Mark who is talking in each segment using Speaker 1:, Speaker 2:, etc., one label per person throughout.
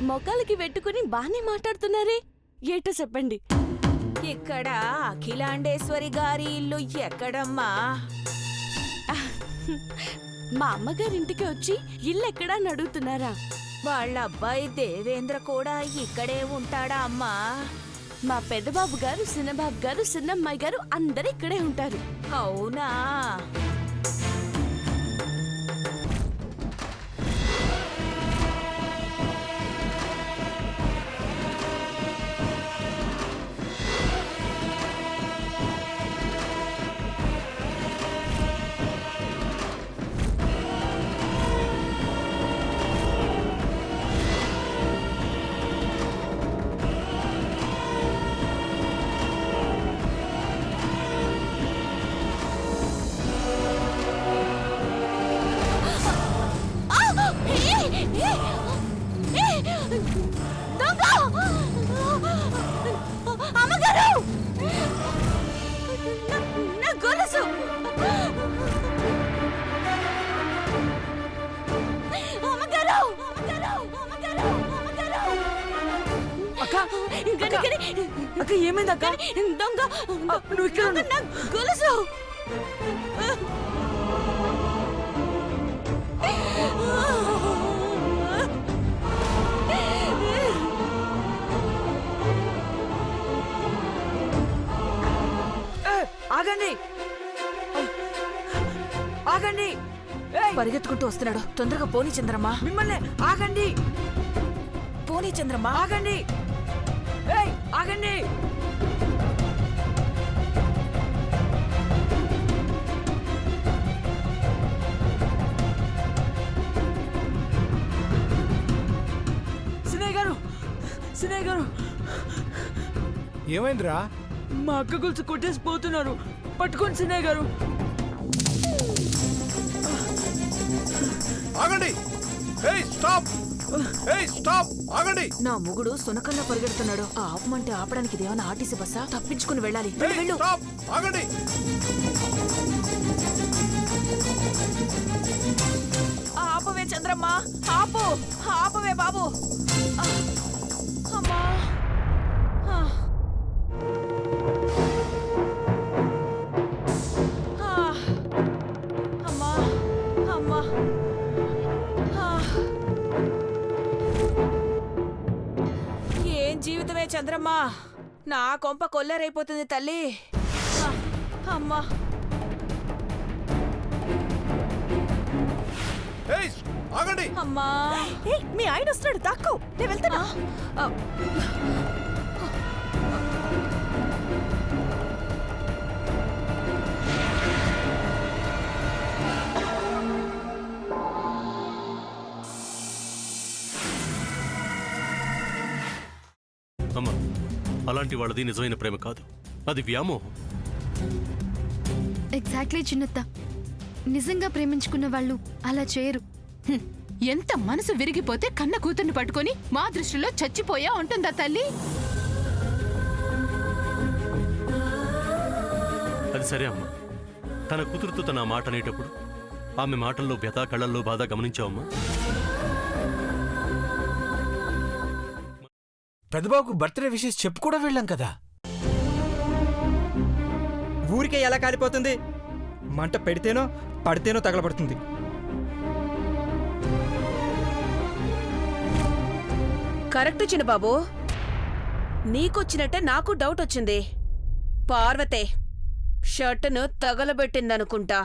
Speaker 1: మొక్కలకి పెట్టుకుని బానే మాట్లాడుతున్నారే, ఏటో చెప్పండి.
Speaker 2: ఇక్కడ అఖిలాండేశ్వరి గారి ఇల్లు ఎక్కడమ్మా?
Speaker 1: మా అమ్మగారింటికి వచ్చి ఇల్లు ఎక్కడా అని అడుగుతున్నారా?
Speaker 2: వాళ్ళ అబ్బాయి దేవేంద్ర కూడా ఇక్కడే ఉంటాడా అమ్మా?
Speaker 1: మా పెద్దబాబు గారు, చిన్నబాబు గారు, చిన్నమ్మాయి గారు అందరూ ఇక్కడే ఉంటారు.
Speaker 2: అవునా?
Speaker 3: అక్క ఏమైంది అక్క?
Speaker 1: దొంగ
Speaker 3: నువ్వు ఇక్కడ ఉండు.
Speaker 1: నా గొలుసు.
Speaker 3: ఆగండి ఆగండి!
Speaker 2: పరిగెత్తుకుంటూ వస్తున్నాడు, తొందరగా పోనీ చంద్రమ్మా.
Speaker 3: మిమ్మల్ని ఆగండి
Speaker 2: పోనీ చంద్రమ్మా.
Speaker 3: ఆగండి! ఆగండి! సినయ్య గారు
Speaker 4: ఏమైందిరా?
Speaker 3: మా అక్క గొలుసు కొట్టేసి పోతున్నారు, పట్టుకోండి సినయ్య గారు.
Speaker 4: ఆగండి! స్టాప్! స్టాప్! ఆగండి!
Speaker 2: నా మొగుడు సునకల్లా పరిగెడుతున్నాడు. ఆపమంటే ఆపడానికి ఇదేమన్నా ఆర్టీసీ బస్సా? తప్పించుకుని వెళ్ళాలి. వెళ్ళు.
Speaker 4: స్టాప్! ఆగండి!
Speaker 2: ఆపవే చంద్రమ్మా, ఆపు! ఆపవే బాబు! అమ్మా! అమ్మా! అమ్మా! ఏం జీవితమే చంద్రమ్మా, నా కొంప కొల్లేరైపోతుంది తల్లి. అమ్మా!
Speaker 4: ఆగండి!
Speaker 2: అమ్మా!
Speaker 1: మీ ఆయన వస్తున్నాడు, దాక్కో, నేను వెళ్తున్నా.
Speaker 5: అమ్మా, అలాంటి వాళ్ళది నిజమైన ప్రేమ కాదు, అది వ్యామోహం.
Speaker 6: ఎగ్జాక్ట్లీ చిన్నత్త, నిజంగా ప్రేమించుకున్న వాళ్ళు అలా చేయరు.
Speaker 7: ఎంత మనసు విరిగిపోతే కన్న కూతుర్ని పట్టుకొని మా దృష్టిలో చచ్చిపోయా ఉంటుందా తల్లి?
Speaker 5: అది సరే అమ్మా, తన కూతురుతో తన మాట అనేటప్పుడు ఆమె మాటల్లో వ్యథ, కళ్ళల్లో బాధ గమనించావమ్మా?
Speaker 4: పెద్దబాబుకు బర్త్డే విషెస్ చెప్పు కూడా వెళ్ళాం కదా.
Speaker 8: ఊరికే ఎలా కాలిపోతుంది? మంట పెడితేనో పడితేనో తగలబడుతుంది.
Speaker 2: కరెక్ట్ చిన్నబాబు, నీకొచ్చినట్టే నాకు డౌట్ వచ్చింది. పార్వతే షర్టును తగలబెట్టిందనుకుంటా.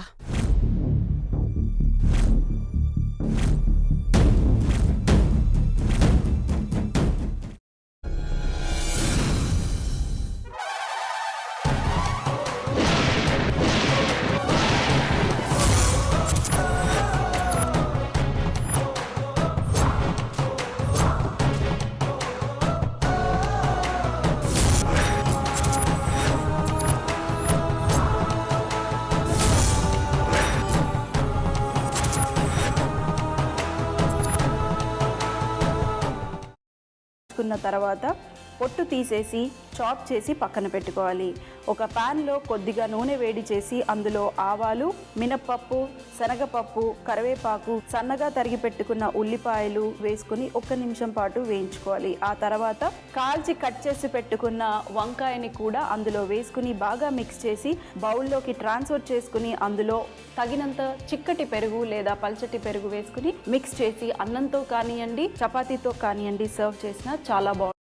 Speaker 9: తర్వాత పొట్టు తీసేసి చాప్ చేసి పక్కన పెట్టుకోవాలి. ఒక ప్యాన్లో కొద్దిగా నూనె వేడి చేసి అందులో ఆవాలు, మినప్పప్పు, శనగపప్పు, కరివేపాకు, సన్నగా తరిగి పెట్టుకున్న ఉల్లిపాయలు వేసుకుని 1 నిమిషం పాటు వేయించుకోవాలి. ఆ తర్వాత కాల్చి కట్ చేసి పెట్టుకున్న వంకాయని కూడా అందులో వేసుకుని బాగా మిక్స్ చేసి బౌల్లోకి ట్రాన్స్ఫర్ చేసుకుని అందులో తగినంత చిక్కటి పెరుగు లేదా పల్చటి పెరుగు వేసుకుని మిక్స్ చేసి అన్నంతో కానివ్వండి, చపాతీతో కానివ్వండి సర్వ్ చేసినా చాలా బాగుంటుంది.